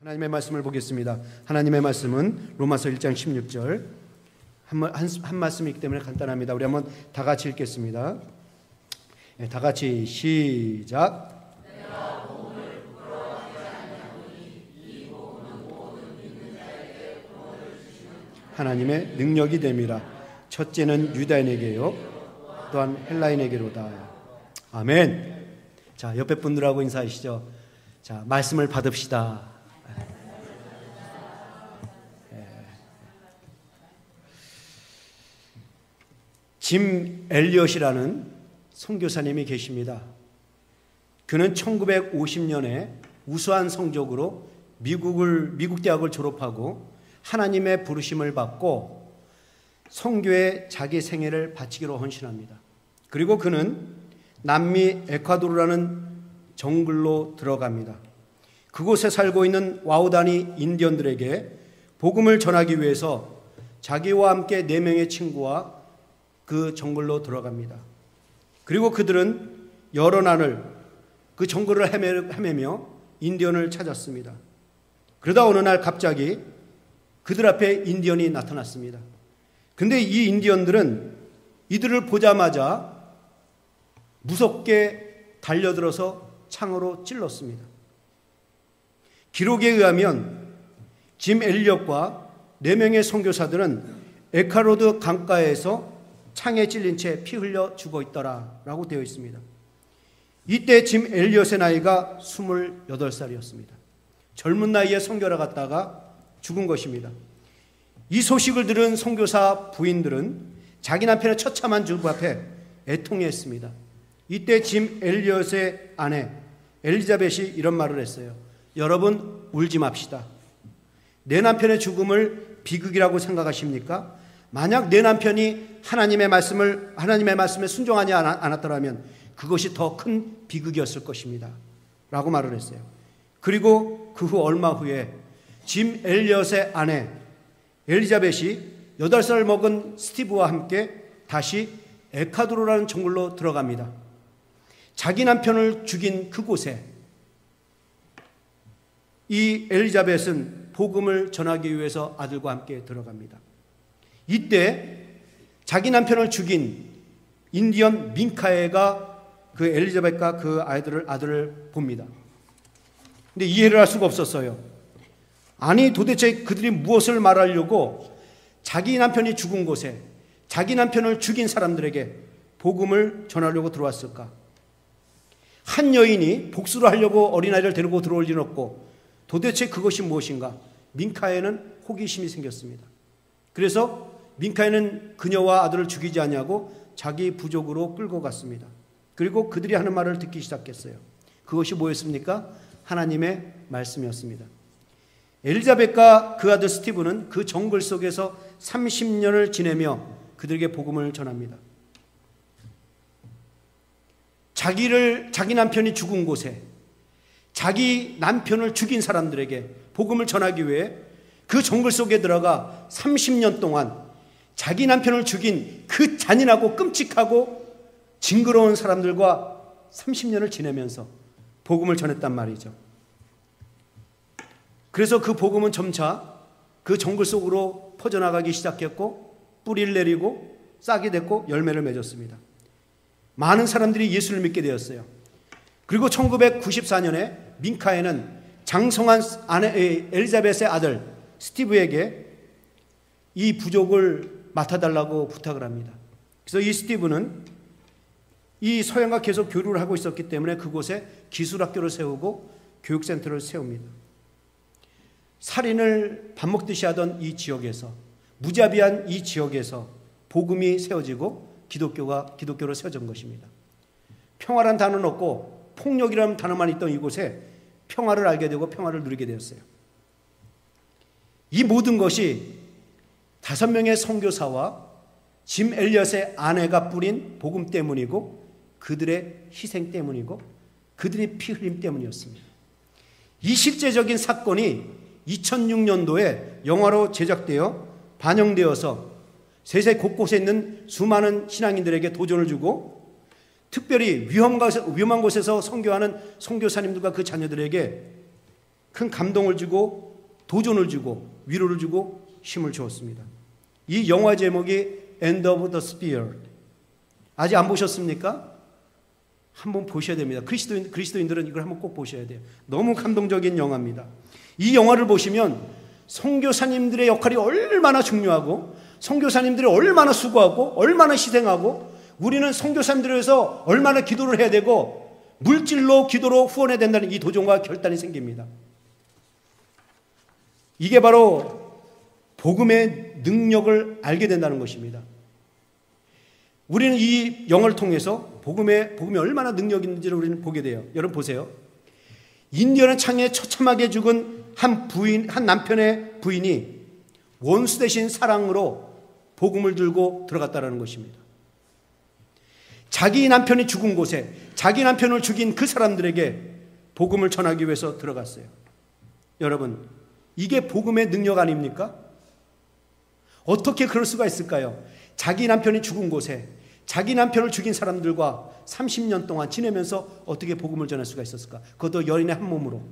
하나님의 말씀을 보겠습니다. 하나님의 말씀은 로마서 1장 16절 한 말씀이기 때문에 간단합니다. 우리 한번 다 같이 읽겠습니다. 네, 다 같이 시작. 하나님의 능력이 됨이라. 첫째는 유다인에게요 또한 헬라인에게로다. 아멘. 자, 옆에 분들하고 인사하시죠. 자, 말씀을 받읍시다. 짐 엘리엇이라는 선교사님이 계십니다. 그는 1950년에 우수한 성적으로 미국 대학을 졸업하고 하나님의 부르심을 받고 선교에 자기 생애를 바치기로 헌신합니다. 그리고 그는 남미 에콰도르라는 정글로 들어갑니다. 그곳에 살고 있는 와우다니 인디언들에게 복음을 전하기 위해서 자기와 함께 4명의 친구와 그 정글로 들어갑니다. 그리고 그들은 여러 날을 그 정글을 헤매며 인디언을 찾았습니다. 그러다 어느 날 갑자기 그들 앞에 인디언이 나타났습니다. 근데 이 인디언들은 이들을 보자마자 무섭게 달려들어서 창으로 찔렀습니다. 기록에 의하면 짐 엘리엇과 4명의 선교사들은 에카로드 강가에서 창에 찔린 채 피 흘려 죽어 있더라라고 되어 있습니다. 이때 짐 엘리엇의 나이가 28살이었습니다. 젊은 나이에 선교를 갔다가 죽은 것입니다. 이 소식을 들은 선교사 부인들은 자기 남편의 처참한 죽음 앞에 애통했습니다. 이때 짐 엘리엇의 아내 엘리자벳이 이런 말을 했어요. 여러분, 울지 맙시다. 내 남편의 죽음을 비극이라고 생각하십니까? 만약 내 남편이 하나님의 말씀에 순종하지 않았더라면 그것이 더 큰 비극이었을 것입니다. 라고 말을 했어요. 그리고 그 후 얼마 후에 짐 엘리엇의 아내 엘리자벳이 8살 먹은 스티브와 함께 다시 에콰도르라는 정글로 들어갑니다. 자기 남편을 죽인 그곳에 이 엘리자벳은 복음을 전하기 위해서 아들과 함께 들어갑니다. 이때 자기 남편을 죽인 인디언 민카에가 그 엘리자벳과 그 아들을 봅니다. 근데 이해를 할 수가 없었어요. 아니, 도대체 그들이 무엇을 말하려고 자기 남편이 죽은 곳에 자기 남편을 죽인 사람들에게 복음을 전하려고 들어왔을까? 한 여인이 복수를 하려고 어린아이를 데리고 들어올 리는 없고 도대체 그것이 무엇인가? 민카에는 호기심이 생겼습니다. 그래서 민카에는 그녀와 아들을 죽이지 않냐고 자기 부족으로 끌고 갔습니다. 그리고 그들이 하는 말을 듣기 시작했어요. 그것이 뭐였습니까? 하나님의 말씀이었습니다. 엘리자벳과 그 아들 스티브는 그 정글 속에서 30년을 지내며 그들에게 복음을 전합니다. 자기 남편이 죽은 곳에 자기 남편을 죽인 사람들에게 복음을 전하기 위해 그 정글 속에 들어가 30년 동안 자기 남편을 죽인 그 잔인하고 끔찍하고 징그러운 사람들과 30년을 지내면서 복음을 전했단 말이죠. 그래서 그 복음은 점차 그 정글 속으로 퍼져나가기 시작했고 뿌리를 내리고 싹이 됐고 열매를 맺었습니다. 많은 사람들이 예수를 믿게 되었어요. 그리고 1994년에 민카에는 장성한 아내 엘리자벳의 아들 스티브에게 이 부족을 맡아달라고 부탁을 합니다. 그래서 이 스티브는 이 서양과 계속 교류를 하고 있었기 때문에 그곳에 기술학교를 세우고 교육센터를 세웁니다. 살인을 밥 먹듯이 하던 이 지역에서, 무자비한 이 지역에서 복음이 세워지고 기독교로 세워진 것입니다. 평화란 단어는 없고 폭력이라는 단어만 있던 이곳에 평화를 알게 되고 평화를 누리게 되었어요. 이 모든 것이 5명의 선교사와 짐 엘리엇의 아내가 뿌린 복음 때문이고 그들의 희생 때문이고 그들의 피 흘림 때문이었습니다. 이 실제적인 사건이 2006년도에 영화로 제작되어 반영되어서 세계 곳곳에 있는 수많은 신앙인들에게 도전을 주고 특별히 위험한 곳에서 선교하는 선교사님들과 그 자녀들에게 큰 감동을 주고 도전을 주고 위로를 주고 힘을 주었습니다. 이 영화 제목이 End of the Spear. 아직 안 보셨습니까? 한번 보셔야 됩니다. 그리스도인들은 이걸 한번 꼭 보셔야 돼요. 너무 감동적인 영화입니다. 이 영화를 보시면 선교사님들의 역할이 얼마나 중요하고 선교사님들이 얼마나 수고하고 얼마나 희생하고 우리는 선교사님들을 위해서 얼마나 기도를 해야 되고 물질로 기도로 후원해야 된다는 이 도전과 결단이 생깁니다. 이게 바로 복음의 능력을 알게 된다는 것입니다. 우리는 이 영화를 통해서 복음이 얼마나 능력이 있는지를 우리는 보게 돼요. 여러분 보세요. 인디언의 창에 처참하게 죽은 한 남편의 부인이 원수 대신 사랑으로 복음을 들고 들어갔다는 것입니다. 자기 남편이 죽은 곳에 자기 남편을 죽인 그 사람들에게 복음을 전하기 위해서 들어갔어요. 여러분, 이게 복음의 능력 아닙니까? 어떻게 그럴 수가 있을까요? 자기 남편이 죽은 곳에 자기 남편을 죽인 사람들과 30년 동안 지내면서 어떻게 복음을 전할 수가 있었을까? 그것도 여인의 한 몸으로.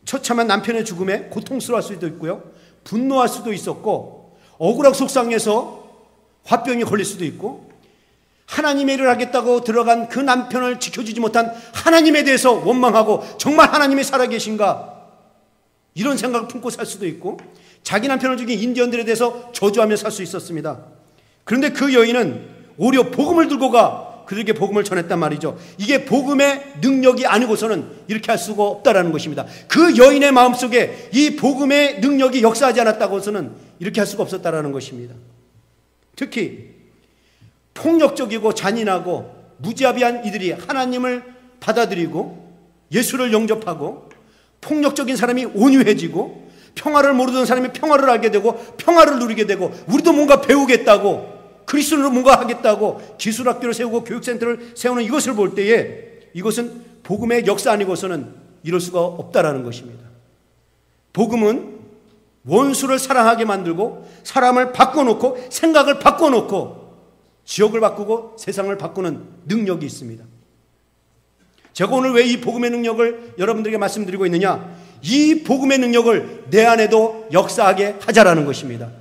처참한 남편의 죽음에 고통스러워할 수도 있고요. 분노할 수도 있었고 억울하고 속상해서 화병이 걸릴 수도 있고 하나님의 일을 하겠다고 들어간 그 남편을 지켜주지 못한 하나님에 대해서 원망하고 정말 하나님이 살아계신가? 이런 생각을 품고 살 수도 있고 자기 남편을 죽인 인디언들에 대해서 저주하며 살 수 있었습니다. 그런데 그 여인은 오히려 복음을 들고 가 그들에게 복음을 전했단 말이죠. 이게 복음의 능력이 아니고서는 이렇게 할 수가 없다라는 것입니다. 그 여인의 마음속에 이 복음의 능력이 역사하지 않았다고서는 이렇게 할 수가 없었다라는 것입니다. 특히 폭력적이고 잔인하고 무자비한 이들이 하나님을 받아들이고 예수를 영접하고 폭력적인 사람이 온유해지고 평화를 모르던 사람이 평화를 알게 되고 평화를 누리게 되고 우리도 뭔가 배우겠다고 그리스도로 뭔가 하겠다고 기술학교를 세우고 교육센터를 세우는 이것을 볼 때에 이것은 복음의 역사 아니고서는 이럴 수가 없다라는 것입니다. 복음은 원수를 사랑하게 만들고 사람을 바꿔놓고 생각을 바꿔놓고 지역을 바꾸고 세상을 바꾸는 능력이 있습니다. 제가 오늘 왜 이 복음의 능력을 여러분들에게 말씀드리고 있느냐? 이 복음의 능력을 내 안에도 역사하게 하자라는 것입니다.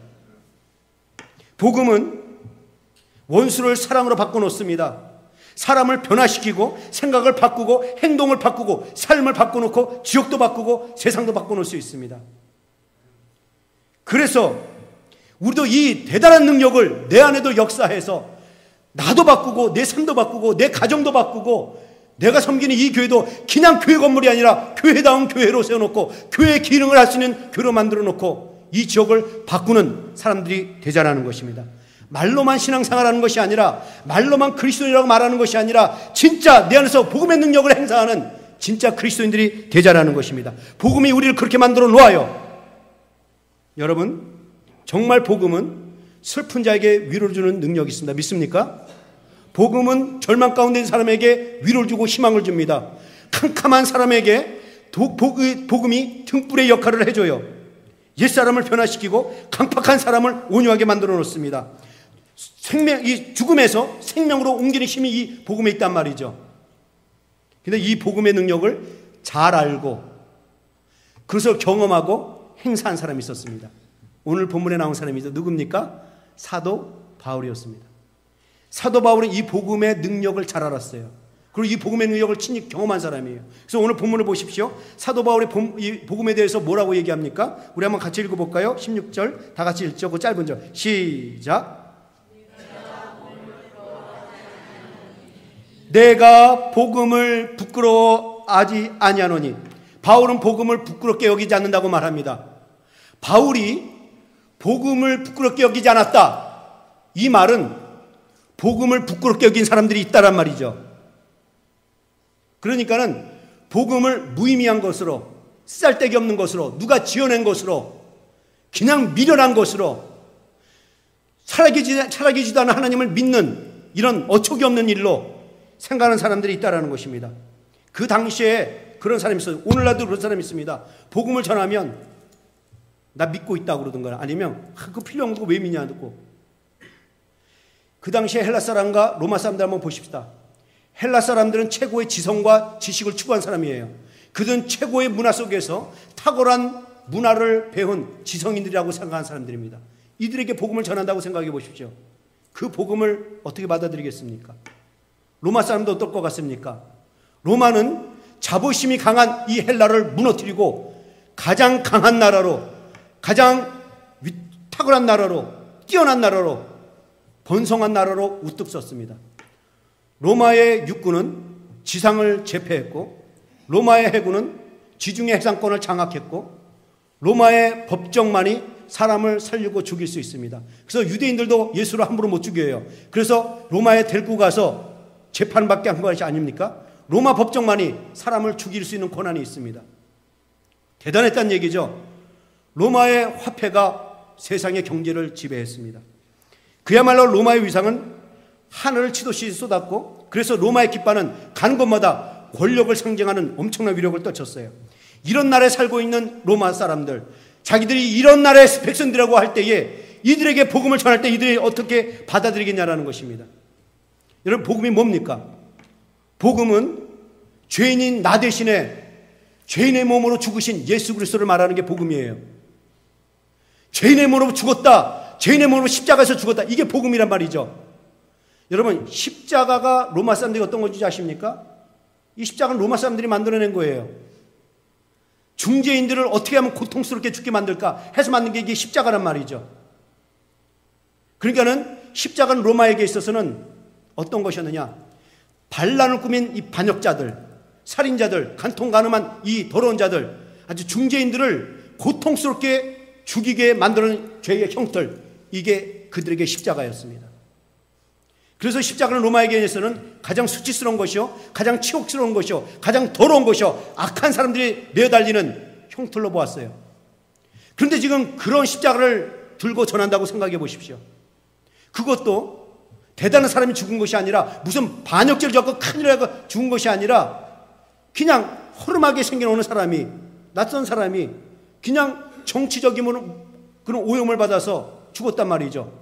복음은 원수를 사랑으로 바꿔놓습니다. 사람을 변화시키고 생각을 바꾸고 행동을 바꾸고 삶을 바꿔놓고 지역도 바꾸고 세상도 바꿔놓을 수 있습니다. 그래서 우리도 이 대단한 능력을 내 안에도 역사해서 나도 바꾸고 내 삶도 바꾸고 내 가정도 바꾸고 내가 섬기는 이 교회도 그냥 교회 건물이 아니라 교회다운 교회로 세워놓고 교회의 기능을 할 수 있는 교회로 만들어놓고 이 지역을 바꾸는 사람들이 되자라는 것입니다. 말로만 신앙생활하는 것이 아니라 말로만 그리스도인이라고 말하는 것이 아니라 진짜 내 안에서 복음의 능력을 행사하는 진짜 그리스도인들이 되자라는 것입니다. 복음이 우리를 그렇게 만들어 놓아요. 여러분, 정말 복음은 슬픈 자에게 위로를 주는 능력이 있습니다. 믿습니까? 복음은 절망 가운데 있는 사람에게 위로를 주고 희망을 줍니다. 캄캄한 사람에게 복음이 등불의 역할을 해줘요. 옛사람을 변화시키고 강팍한 사람을 온유하게 만들어 놓습니다. 이 죽음에서 생명으로 옮기는 힘이 이 복음에 있단 말이죠. 근데 이 복음의 능력을 잘 알고 그것을 경험하고 행사한 사람이 있었습니다. 오늘 본문에 나온 사람이죠. 누굽니까? 사도 바울이었습니다. 사도 바울은 이 복음의 능력을 잘 알았어요. 그리고 이 복음의 능력을 친히 경험한 사람이에요. 그래서 오늘 본문을 보십시오. 사도 바울이 이 복음에 대해서 뭐라고 얘기합니까? 우리 한번 같이 읽어볼까요? 16절 다 같이 읽죠. 그 짧은 절 시작. 내가 복음을 부끄러워하지 아니하노니. 바울은 복음을 부끄럽게 여기지 않는다고 말합니다. 바울이 복음을 부끄럽게 여기지 않았다. 이 말은 복음을 부끄럽게 여긴 사람들이 있다란 말이죠. 그러니까는 복음을 무의미한 것으로, 쓸데기 없는 것으로, 누가 지어낸 것으로, 그냥 미련한 것으로, 살아계시지도 않은 하나님을 믿는 이런 어처구니 없는 일로 생각하는 사람들이 있다는 것입니다. 그 당시에 그런 사람이 있어요. 오늘날도 그런 사람이 있습니다. 복음을 전하면 나 믿고 있다고 그러든가 아니면 그거 필요 없는 거 왜 믿냐 듣고. 그 당시에 헬라 사람과 로마 사람들 한번 보십시다. 헬라 사람들은 최고의 지성과 지식을 추구한 사람이에요. 그들은 최고의 문화 속에서 탁월한 문화를 배운 지성인들이라고 생각하는 사람들입니다. 이들에게 복음을 전한다고 생각해 보십시오. 그 복음을 어떻게 받아들이겠습니까? 로마 사람도 어떨 것 같습니까? 로마는 자부심이 강한 이 헬라를 무너뜨리고 가장 강한 나라로, 가장 탁월한 나라로, 뛰어난 나라로, 번성한 나라로 우뚝 섰습니다. 로마의 육군은 지상을 제패했고, 로마의 해군은 지중해 해상권을 장악했고, 로마의 법정만이 사람을 살리고 죽일 수 있습니다. 그래서 유대인들도 예수를 함부로 못 죽여요. 그래서 로마에 데리고 가서 재판받게 한 것이 아닙니까? 로마 법정만이 사람을 죽일 수 있는 권한이 있습니다. 대단했다는 얘기죠. 로마의 화폐가 세상의 경제를 지배했습니다. 그야말로 로마의 위상은 하늘을 치듯이 쏟았고, 그래서 로마의 깃발은 가는 곳마다 권력을 상징하는 엄청난 위력을 떨쳤어요. 이런 나라에 살고 있는 로마 사람들, 자기들이 이런 나라의 백성들이라고 할 때에 이들에게 복음을 전할 때 이들이 어떻게 받아들이겠냐라는 것입니다. 여러분, 복음이 뭡니까? 복음은 죄인인 나 대신에 죄인의 몸으로 죽으신 예수 그리스도를 말하는 게 복음이에요. 죄인의 몸으로 죽었다, 죄인의 몸으로 십자가에서 죽었다, 이게 복음이란 말이죠. 여러분, 십자가가 로마 사람들이 어떤 건지 아십니까? 이 십자가는 로마 사람들이 만들어낸 거예요. 중죄인들을 어떻게 하면 고통스럽게 죽게 만들까 해서 만든 게 이게 십자가란 말이죠. 그러니까는 십자가는 로마에게 있어서는 어떤 것이었느냐? 반란을 꾸민 이 반역자들, 살인자들, 간통 가늠한 이 더러운 자들, 아주 중죄인들을 고통스럽게 죽이게 만드는 죄의 형틀, 이게 그들에게 십자가였습니다. 그래서 십자가는 로마에게서는 가장 수치스러운 것이요, 가장 치욕스러운 것이요, 가장 더러운 것이요, 악한 사람들이 매어달리는 형틀로 보았어요. 그런데 지금 그런 십자가를 들고 전한다고 생각해 보십시오. 그것도 대단한 사람이 죽은 것이 아니라, 무슨 반역죄를 졌고 큰일 나고 죽은 것이 아니라, 그냥 허름하게 생긴 어느 사람이, 낯선 사람이 그냥 정치적인 그런 오염을 받아서 죽었단 말이죠.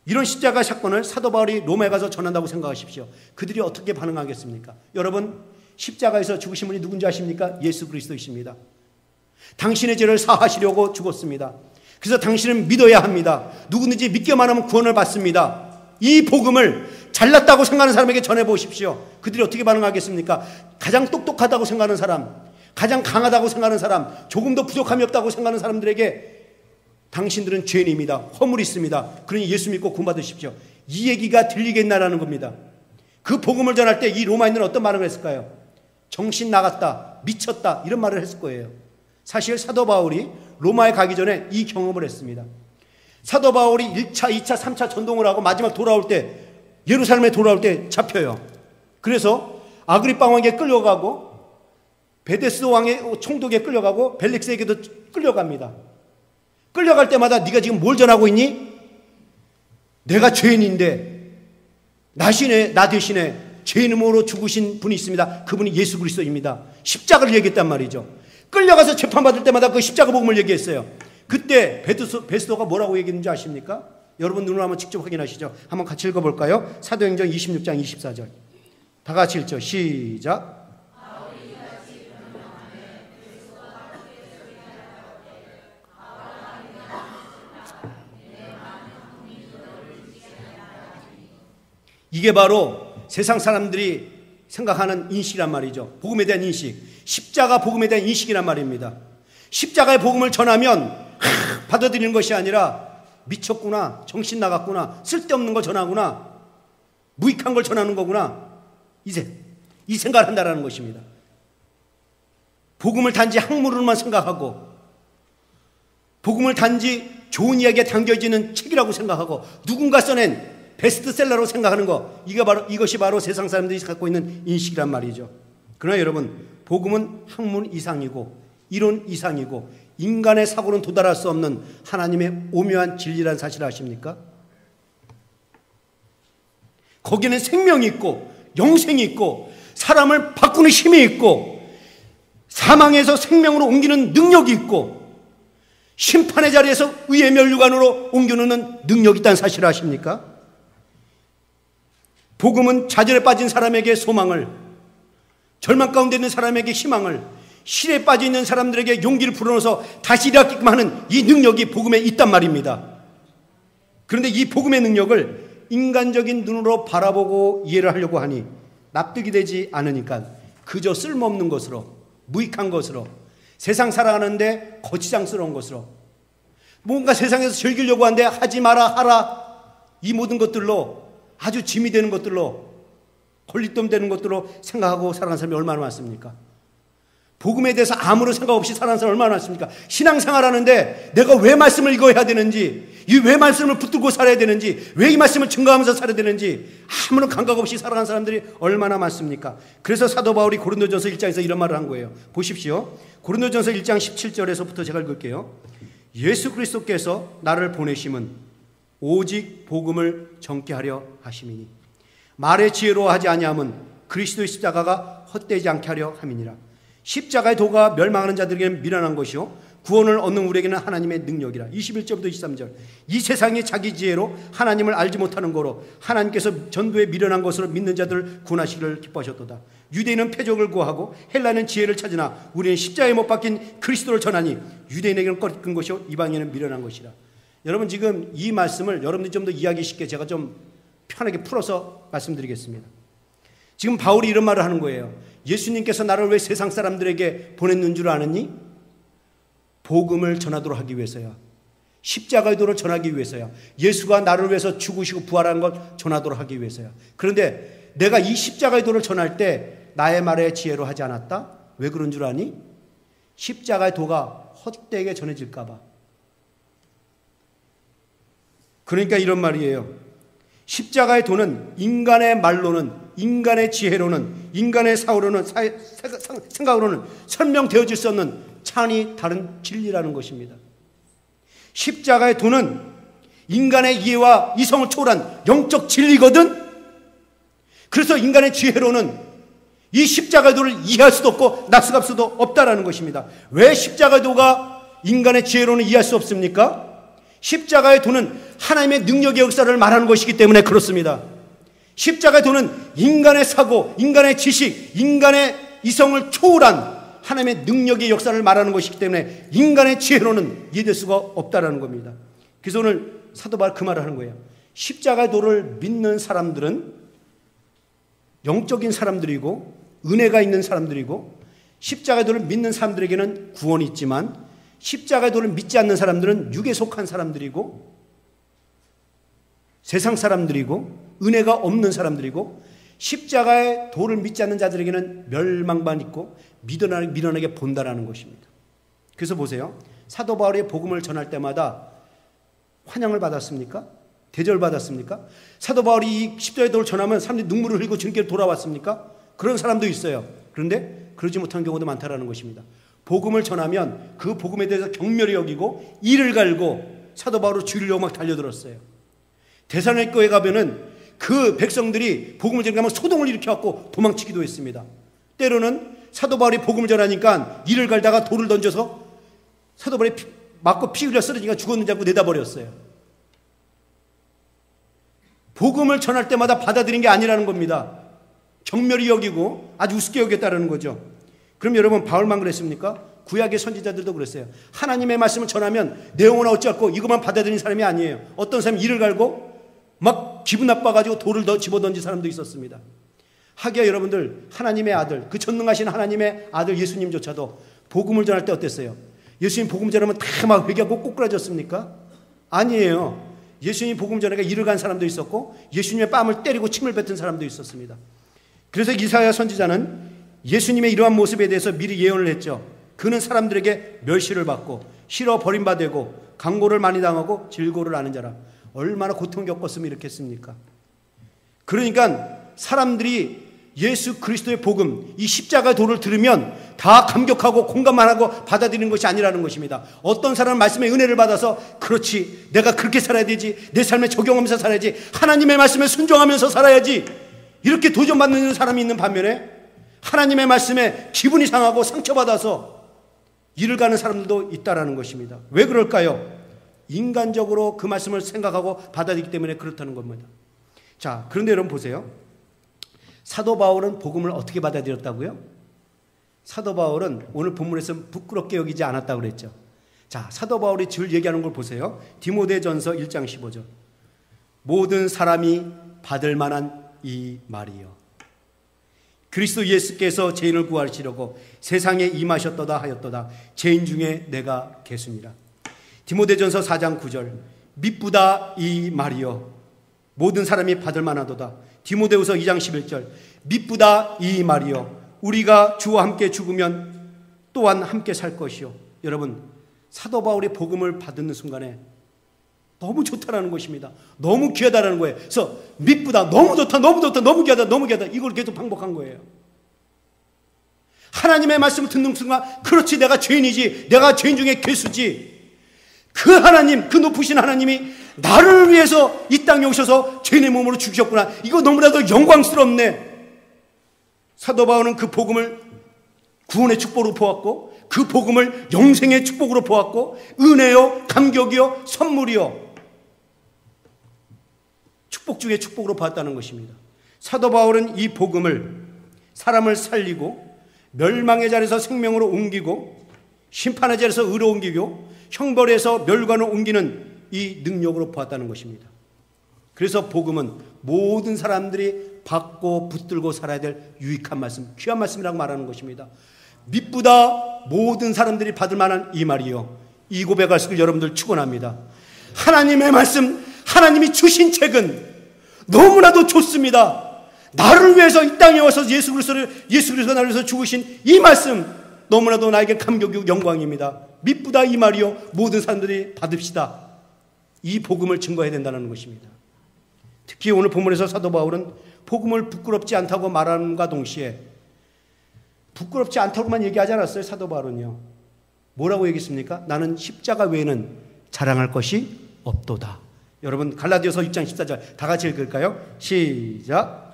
이런 십자가 사건을 사도 바울이 로마에 가서 전한다고 생각하십시오. 그들이 어떻게 반응하겠습니까? 여러분, 십자가에서 죽으신 분이 누군지 아십니까? 예수 그리스도이십니다. 당신의 죄를 사하시려고 죽었습니다. 그래서 당신은 믿어야 합니다. 누구든지 믿기만 하면 구원을 받습니다. 이 복음을 잘났다고 생각하는 사람에게 전해보십시오. 그들이 어떻게 반응하겠습니까? 가장 똑똑하다고 생각하는 사람, 가장 강하다고 생각하는 사람, 조금 더 부족함이 없다고 생각하는 사람들에게 당신들은 죄인입니다, 허물이 있습니다, 그러니 예수 믿고 구원받으십시오, 이 얘기가 들리겠나라는 겁니다. 그 복음을 전할 때 이 로마인들은 어떤 말을 했을까요? 정신 나갔다, 미쳤다, 이런 말을 했을 거예요. 사실 사도 바울이 로마에 가기 전에 이 경험을 했습니다. 사도 바울이 1차, 2차, 3차 전동을 하고 마지막 돌아올 때, 예루살렘에 돌아올 때 잡혀요. 그래서 아그리빠 왕에게 끌려가고, 베데스 왕의 총독에 끌려가고, 벨릭스에게도 끌려갑니다. 끌려갈 때마다 네가 지금 뭘 전하고 있니? 내가 죄인인데 나 대신에 죄인으로 죽으신 분이 있습니다. 그분이 예수 그리스도입니다. 십자가를 얘기했단 말이죠. 끌려가서 재판받을 때마다 그 십자가 복음을 얘기했어요. 그때 베스도가 뭐라고 얘기했는지 아십니까? 여러분 눈으로 한번 직접 확인하시죠. 한번 같이 읽어볼까요? 사도행전 26장 24절. 다 같이 읽죠. 시작. 이게 바로 세상 사람들이 생각하는 인식이란 말이죠. 복음에 대한 인식, 십자가 복음에 대한 인식이란 말입니다. 십자가의 복음을 전하면 받아들이는 것이 아니라 미쳤구나, 정신 나갔구나, 쓸데없는 걸 전하구나, 무익한 걸 전하는 거구나, 이 생각을 한다는 것입니다. 복음을 단지 학문으로만 생각하고, 복음을 단지 좋은 이야기에 담겨지는 책이라고 생각하고, 누군가 써낸 베스트셀러로 생각하는 거, 이것이 바로 세상 사람들이 갖고 있는 인식이란 말이죠. 그러나 여러분, 복음은 학문 이상이고 이론 이상이고 인간의 사고는 도달할 수 없는 하나님의 오묘한 진리라는 사실을 아십니까? 거기는 생명이 있고 영생이 있고 사람을 바꾸는 힘이 있고 사망에서 생명으로 옮기는 능력이 있고 심판의 자리에서 의의 면류관으로 옮겨놓는 능력이 있다는 사실을 아십니까? 복음은 좌절에 빠진 사람에게 소망을, 절망 가운데 있는 사람에게 희망을, 실에 빠져 있는 사람들에게 용기를 불어넣어서 다시 일어나게끔 하는 이 능력이 복음에 있단 말입니다. 그런데 이 복음의 능력을 인간적인 눈으로 바라보고 이해를 하려고 하니 납득이 되지 않으니까 그저 쓸모없는 것으로, 무익한 것으로, 세상 살아가는데 거치장스러운 것으로, 뭔가 세상에서 즐기려고 하는데 하지 마라 하라, 이 모든 것들로, 아주 짐이 되는 것들로, 걸리돈 되는 것들로 생각하고 살아가는 사람이 얼마나 많습니까? 복음에 대해서 아무런 생각 없이 살아가는 사람이 얼마나 많습니까? 신앙생활 하는데 내가 왜 말씀을 읽어야 되는지, 이 왜 말씀을 붙들고 살아야 되는지, 왜 이 말씀을 증거하면서 살아야 되는지 아무런 감각 없이 살아가는 사람들이 얼마나 많습니까? 그래서 사도 바울이 고린도전서 1장에서 이런 말을 한 거예요. 보십시오. 고린도전서 1장 17절에서부터 제가 읽을게요. 예수 그리스도께서 나를 보내심은 오직 복음을 전케 하려 하심이니 말의 지혜로 하지 아니함은 그리스도의 십자가가 헛되지 않게 하려 함이니라. 십자가의 도가 멸망하는 자들에게는 미련한 것이요 구원을 얻는 우리에게는 하나님의 능력이라. 21절부터 23절. 이 세상이 자기 지혜로 하나님을 알지 못하는 거로 하나님께서 전도에 미련한 것으로 믿는 자들을 구원하시기를 기뻐하셨도다. 유대인은 표적을 구하고 헬라는 지혜를 찾으나 우리는 십자가에 못 박힌 그리스도를 전하니 유대인에게는 꺾인 것이요 이방인은 미련한 것이라. 여러분, 지금 이 말씀을 여러분들이 좀 더 이해하기 쉽게 제가 좀 편하게 풀어서 말씀드리겠습니다. 지금 바울이 이런 말을 하는 거예요. 예수님께서 나를 왜 세상 사람들에게 보냈는 줄 아느니? 복음을 전하도록 하기 위해서야. 십자가의 도를 전하기 위해서야. 예수가 나를 위해서 죽으시고 부활한 걸 전하도록 하기 위해서야. 그런데 내가 이 십자가의 도를 전할 때 나의 말에 지혜로 하지 않았다? 왜 그런 줄 아니? 십자가의 도가 헛되게 전해질까 봐. 그러니까 이런 말이에요. 십자가의 도는 인간의 말로는, 인간의 지혜로는, 인간의 사고로는, 생각으로는 설명되어질 수 없는 찬이 다른 진리라는 것입니다. 십자가의 도는 인간의 이해와 이성을 초월한 영적 진리거든. 그래서 인간의 지혜로는 이 십자가의 도를 이해할 수도 없고 납득할 수도 없다라는 것입니다. 왜 십자가의 도가 인간의 지혜로는 이해할 수 없습니까? 십자가의 도는 하나님의 능력의 역사를 말하는 것이기 때문에 그렇습니다. 십자가의 도는 인간의 사고, 인간의 지식, 인간의 이성을 초월한 하나님의 능력의 역사를 말하는 것이기 때문에 인간의 지혜로는 이해될 수가 없다라는 겁니다. 그래서 오늘 사도 바울 그 말을 하는 거예요. 십자가의 도를 믿는 사람들은 영적인 사람들이고 은혜가 있는 사람들이고, 십자가의 도를 믿는 사람들에게는 구원이 있지만 십자가의 도를 믿지 않는 사람들은 육에 속한 사람들이고 세상 사람들이고 은혜가 없는 사람들이고, 십자가의 도를 믿지 않는 자들에게는 멸망만 있고 미련하게 본다라는 것입니다. 그래서 보세요. 사도 바울이 복음을 전할 때마다 환영을 받았습니까? 대접을 받았습니까? 사도 바울이 이 십자가의 도를 전하면 사람들이 눈물을 흘리고 주님께로 돌아왔습니까? 그런 사람도 있어요. 그런데 그러지 못한 경우도 많다라는 것입니다. 복음을 전하면 그 복음에 대해서 경멸히 여기고 이를 갈고 사도 바울을 죽이려고 막 달려들었어요. 데살로니가에 가면은 그 백성들이 복음을 전하면 소동을 일으켜갖고 도망치기도 했습니다. 때로는 사도 바울이 복음을 전하니까 이를 갈다가 돌을 던져서 사도 바울이 맞고 피 흘려 쓰러지니까 죽었는지 알고 내다버렸어요. 복음을 전할 때마다 받아들인 게 아니라는 겁니다. 경멸히 여기고 아주 우습게 여겼다는 거죠. 그럼 여러분, 바울만 그랬습니까? 구약의 선지자들도 그랬어요. 하나님의 말씀을 전하면 내용은 어찌할고 이것만 받아들이는 사람이 아니에요. 어떤 사람이 이를 갈고 막 기분 나빠가지고 돌을 더 집어던진 사람도 있었습니다. 하기야 여러분들, 하나님의 아들, 그 전능하신 하나님의 아들 예수님조차도 복음을 전할 때 어땠어요? 예수님 복음 전하면 다 막 회개하고 꼬꾸라졌습니까? 아니에요. 예수님 복음 전하니까 이를 간 사람도 있었고 예수님의 뺨을 때리고 침을 뱉은 사람도 있었습니다. 그래서 이사야 선지자는 예수님의 이러한 모습에 대해서 미리 예언을 했죠. 그는 사람들에게 멸시를 받고 싫어 버림받고 강고를 많이 당하고 질고를 아는 자라. 얼마나 고통 겪었으면 이렇게 했습니까? 그러니까 사람들이 예수 그리스도의 복음, 이 십자가의 도를 들으면 다 감격하고 공감만 하고 받아들이는 것이 아니라는 것입니다. 어떤 사람은 말씀의 은혜를 받아서 그렇지, 내가 그렇게 살아야 되지, 내 삶에 적용하면서 살아야지, 하나님의 말씀에 순종하면서 살아야지, 이렇게 도전받는 사람이 있는 반면에 하나님의 말씀에 기분이 상하고 상처받아서 일을 가는 사람들도 있다라는 것입니다. 왜 그럴까요? 인간적으로 그 말씀을 생각하고 받아들이기 때문에 그렇다는 겁니다. 자, 그런데 여러분 보세요. 사도 바울은 복음을 어떻게 받아들였다고요? 사도 바울은 오늘 본문에서 부끄럽게 여기지 않았다고 그랬죠. 자, 사도 바울이 줄 얘기하는 걸 보세요. 디모데전서 1장 15절. 모든 사람이 받을 만한 이 말이요. 그리스도 예수께서 죄인을 구하시려고 세상에 임하셨도다 하였도다. 죄인 중에 내가 개수니라. 디모데전서 4장 9절. 미쁘다 이 말이요. 모든 사람이 받을 만하도다. 디모데후서 2장 11절. 미쁘다 이 말이요. 우리가 주와 함께 죽으면 또한 함께 살 것이요. 여러분, 사도 바울이 복음을 받는 순간에 너무 좋다라는 것입니다. 너무 귀하다라는 거예요. 그래서 미쁘다, 너무 좋다, 너무 좋다, 너무 귀하다, 너무 귀하다. 이걸 계속 반복한 거예요. 하나님의 말씀을 듣는 순간, 그렇지, 내가 죄인이지, 내가 죄인 중에 괴수지. 그 하나님, 그 높으신 하나님이 나를 위해서 이 땅에 오셔서 죄인의 몸으로 죽으셨구나. 이거 너무나도 영광스럽네. 사도 바울은 그 복음을 구원의 축복으로 보았고, 그 복음을 영생의 축복으로 보았고, 은혜요, 감격이요, 선물이요, 축복 중에 축복으로 보았다는 것입니다. 사도 바울은 이 복음을 사람을 살리고 멸망의 자리에서 생명으로 옮기고 심판의 자리에서 의로 옮기고 형벌에서 멸관을 옮기는 이 능력으로 보았다는 것입니다. 그래서 복음은 모든 사람들이 받고 붙들고 살아야 될 유익한 말씀, 귀한 말씀이라고 말하는 것입니다. 미쁘다 모든 사람들이 받을 만한 이 말이요. 이 고백할 수 여러분들 축원합니다. 하나님의 말씀, 하나님이 주신 책은 너무나도 좋습니다. 나를 위해서 이 땅에 와서 예수 그리스도가 나를 위해서 죽으신 이 말씀, 너무나도 나에게 감격이고 영광입니다. 미쁘다 이 말이요. 모든 사람들이 받읍시다. 이 복음을 증거해야 된다는 것입니다. 특히 오늘 본문에서 사도 바울은 복음을 부끄럽지 않다고 말함과 동시에 부끄럽지 않다고만 얘기하지 않았어요. 사도 바울은요. 뭐라고 얘기했습니까? 나는 십자가 외에는 자랑할 것이 없도다. 여러분 갈라디아서 6장 14절 다 같이 읽을까요? 시작.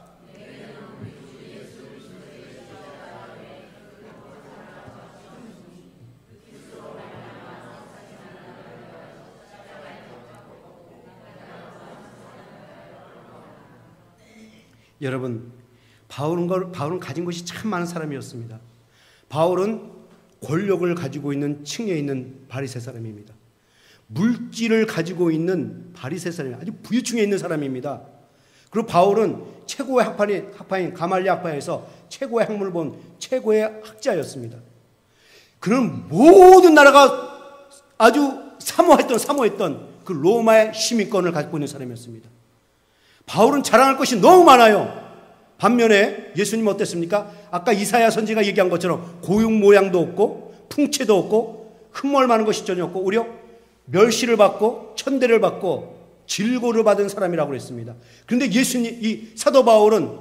여러분, 바울은 가진 것이 참 많은 사람이었습니다. 바울은 권력을 가지고 있는 층에 있는 바리새 사람입니다. 물질을 가지고 있는 바리새 사람이 아주 부유층에 있는 사람입니다. 그리고 바울은 최고의 학파인 가말리아 학파에서 최고의 학문을 본 최고의 학자였습니다. 그는 모든 나라가 아주 사모했던 그 로마의 시민권을 갖고 있는 사람이었습니다. 바울은 자랑할 것이 너무 많아요. 반면에 예수님 어땠습니까? 아까 이사야 선지가 얘기한 것처럼 고육 모양도 없고 풍채도 없고 흠몰 많은 것이 전혀 없고 오히려 멸시를 받고 천대를 받고 질고를 받은 사람이라고 그랬습니다. 그런데 이 사도 바울은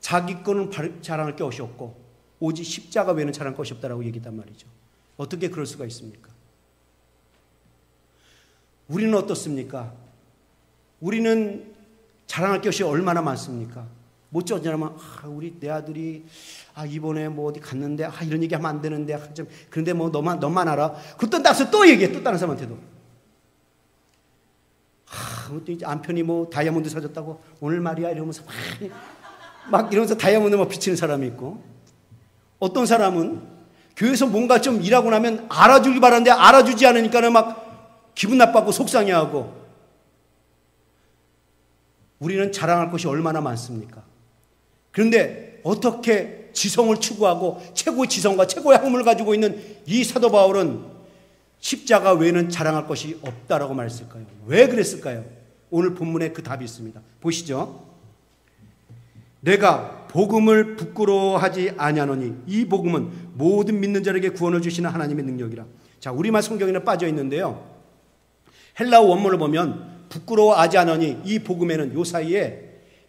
자기 거는 자랑할 것이 없고 오직 십자가 외에는 자랑할 것이 없다라고 얘기했단 말이죠. 어떻게 그럴 수가 있습니까? 우리는 어떻습니까? 우리는 자랑할 것이 얼마나 많습니까? 뭐지 어쩌냐면 우리 내 아들이 이번에 뭐 어디 갔는데 이런 얘기하면 안 되는데 좀 그런데 뭐 너만 알아. 그것도 나서 또 얘기해. 또 다른 사람한테도. 이제 남편이 뭐 다이아몬드 사줬다고 오늘 말이야 이러면서 막 이러면서 다이아몬드 막 비치는 사람이 있고, 어떤 사람은 교회에서 뭔가 좀 일하고 나면 알아주길 바라는데 알아주지 않으니까는 막 기분 나빠하고 속상해하고. 우리는 자랑할 것이 얼마나 많습니까? 그런데 어떻게 지성을 추구하고 최고의 지성과 최고의 학문을 가지고 있는 이 사도 바울은 십자가 외에는 자랑할 것이 없다라고 말했을까요? 왜 그랬을까요? 오늘 본문에 그 답이 있습니다. 보시죠. 내가 복음을 부끄러워하지 아니하노니 이 복음은 모든 믿는 자에게 구원을 주시는 하나님의 능력이라. 자, 우리말 성경에는 빠져 있는데요. 헬라어 원문을 보면 부끄러워하지 않으니 이 복음에는 요 사이에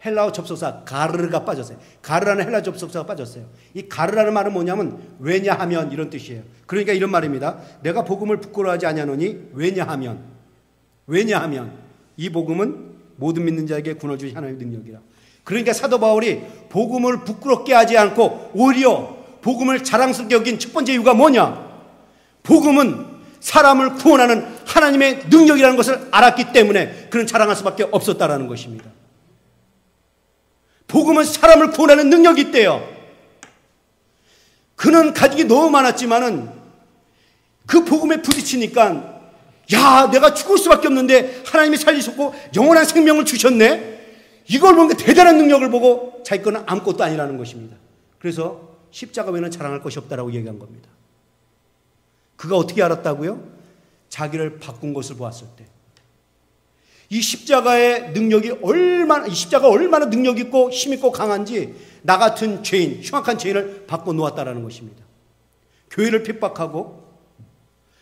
헬라어 접속사 가르가 빠졌어요. 가르라는 헬라 접속사가 빠졌어요. 이 가르라는 말은 뭐냐면 왜냐하면 이런 뜻이에요. 그러니까 이런 말입니다. 내가 복음을 부끄러워하지 아니하노니 왜냐하면 이 복음은 모든 믿는 자에게 구원을 주신 하나님의 능력이라. 그러니까 사도 바울이 복음을 부끄럽게 하지 않고 오히려 복음을 자랑스럽게 여긴 첫 번째 이유가 뭐냐? 복음은 사람을 구원하는 하나님의 능력이라는 것을 알았기 때문에 그는 자랑할 수밖에 없었다라는 것입니다. 복음은 사람을 구원하는 능력이 있대요. 그는 가족이 너무 많았지만은 그 복음에 부딪히니까 야, 내가 죽을 수밖에 없는데 하나님이 살리셨고 영원한 생명을 주셨네. 이걸 보면 대단한 능력을 보고 자기 거는 아무것도 아니라는 것입니다. 그래서 십자가 외에는 자랑할 것이 없다라고 얘기한 겁니다. 그가 어떻게 알았다고요? 자기를 바꾼 것을 보았을 때. 이 십자가의 능력이 이 십자가가 얼마나 능력 있고 힘 있고 강한지 나 같은 죄인, 흉악한 죄인을 바꿔 놓았다라는 것입니다. 교회를 핍박하고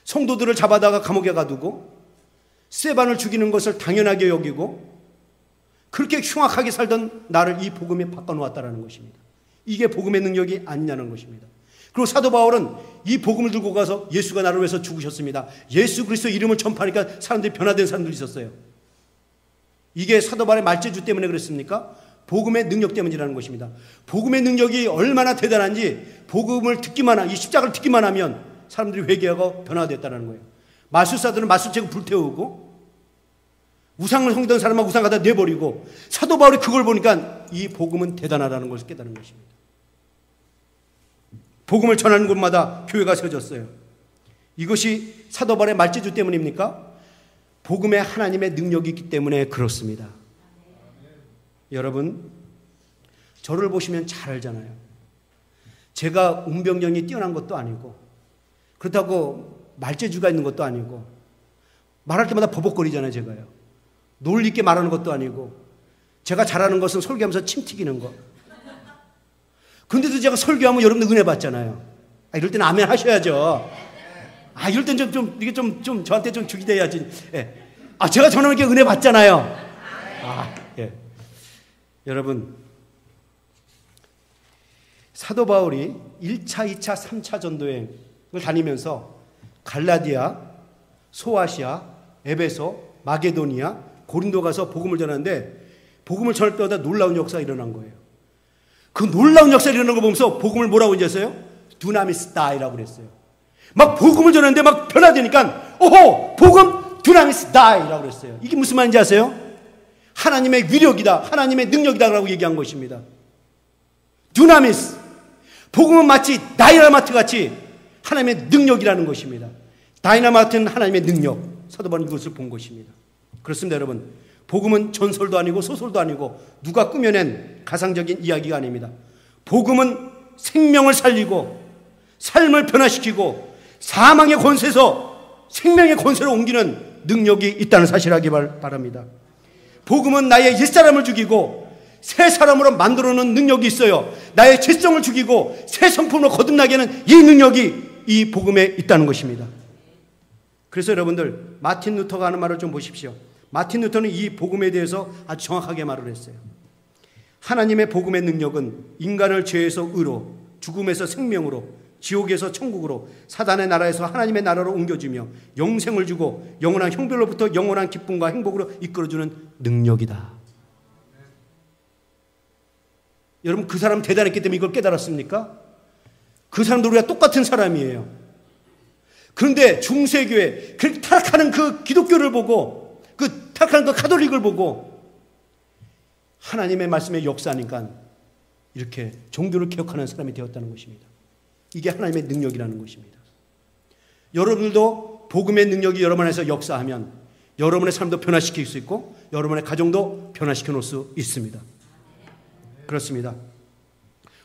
성도들을 잡아다가 감옥에 가두고 스데반을 죽이는 것을 당연하게 여기고 그렇게 흉악하게 살던 나를 이 복음에 바꿔 놓았다라는 것입니다. 이게 복음의 능력이 아니냐는 것입니다. 그리고 사도 바울은 이 복음을 들고 가서 예수가 나를 위해서 죽으셨습니다. 예수 그리스도 이름을 전파하니까 사람들이 변화된 사람들이 있었어요. 이게 사도 바울의 말재주 때문에 그랬습니까? 복음의 능력 때문이라는 것입니다. 복음의 능력이 얼마나 대단한지 복음을 이 십자가를 듣기만 하면 사람들이 회개하고 변화됐다는 거예요. 마술사들은 마술책을 불태우고 우상을 섬기던 사람은 우상 갖다 내버리고 사도 바울이 그걸 보니까 이 복음은 대단하다는 것을 깨달은 것입니다. 복음을 전하는 곳마다 교회가 세워졌어요. 이것이 사도 바울의 말재주 때문입니까? 복음에 하나님의 능력이 있기 때문에 그렇습니다. 여러분, 저를 보시면 잘 알잖아요. 제가 운병력이 뛰어난 것도 아니고 그렇다고 말재주가 있는 것도 아니고 말할 때마다 버벅거리잖아요. 제가요. 논리 있게 말하는 것도 아니고 제가 잘하는 것은 설교하면서 침 튀기는 거. 그런데도 제가 설교하면 여러분들 은혜 받잖아요. 이럴 때는 아멘 하셔야죠. 이럴 땐 이게 좀 저한테 좀 주기 돼야지. 예. 제가 저는 이렇게 은혜 받잖아요. 예. 여러분, 사도 바울이 1차, 2차, 3차 전도여행을 다니면서 갈라디아, 소아시아, 에베소, 마게도니아, 고린도 가서 복음을 전하는데 복음을 전할 때마다 놀라운 역사가 일어난 거예요. 그 놀라운 역사가 일어나는 거 보면서 복음을 뭐라고 했어요? 두나미스 다이라고 그랬어요. 막 복음을 전하는데 막 변화되니까 오호! 복음 두나미스 다이라고 그랬어요. 이게 무슨 말인지 아세요? 하나님의 위력이다. 하나님의 능력이다라고 얘기한 것입니다. 두나미스. 복음은 마치 다이나마트 같이 하나님의 능력이라는 것입니다. 다이나마트는 하나님의 능력. 사도 바울은 이것을 본 것입니다. 그렇습니다, 여러분. 복음은 전설도 아니고 소설도 아니고 누가 꾸며낸 가상적인 이야기가 아닙니다. 복음은 생명을 살리고 삶을 변화시키고 사망의 권세에서 생명의 권세로 옮기는 능력이 있다는 사실을 알기 바랍니다. 복음은 나의 옛사람을 죽이고 새 사람으로 만들어놓는 능력이 있어요. 나의 죄성을 죽이고 새 성품으로 거듭나게 하는 이 능력이 이 복음에 있다는 것입니다. 그래서 여러분들 마틴 루터가 하는 말을 좀 보십시오. 마틴 루터는 이 복음에 대해서 아주 정확하게 말을 했어요. 하나님의 복음의 능력은 인간을 죄에서 의로, 죽음에서 생명으로, 지옥에서 천국으로, 사단의 나라에서 하나님의 나라로 옮겨주며 영생을 주고 영원한 형벌로부터 영원한 기쁨과 행복으로 이끌어주는 능력이다. 여러분, 그 사람 대단했기 때문에 이걸 깨달았습니까? 그 사람도 우리가 똑같은 사람이에요. 그런데 중세교회 그 타락하는 그 기독교를 보고 그 타락하는 그 가톨릭을 보고 하나님의 말씀의 역사니까 이렇게 종교를 개혁하는 사람이 되었다는 것입니다. 이게 하나님의 능력이라는 것입니다. 여러분들도 복음의 능력이 여러분 안에서 역사하면 여러분의 삶도 변화시킬 수 있고 여러분의 가정도 변화시켜 놓을 수 있습니다. 그렇습니다.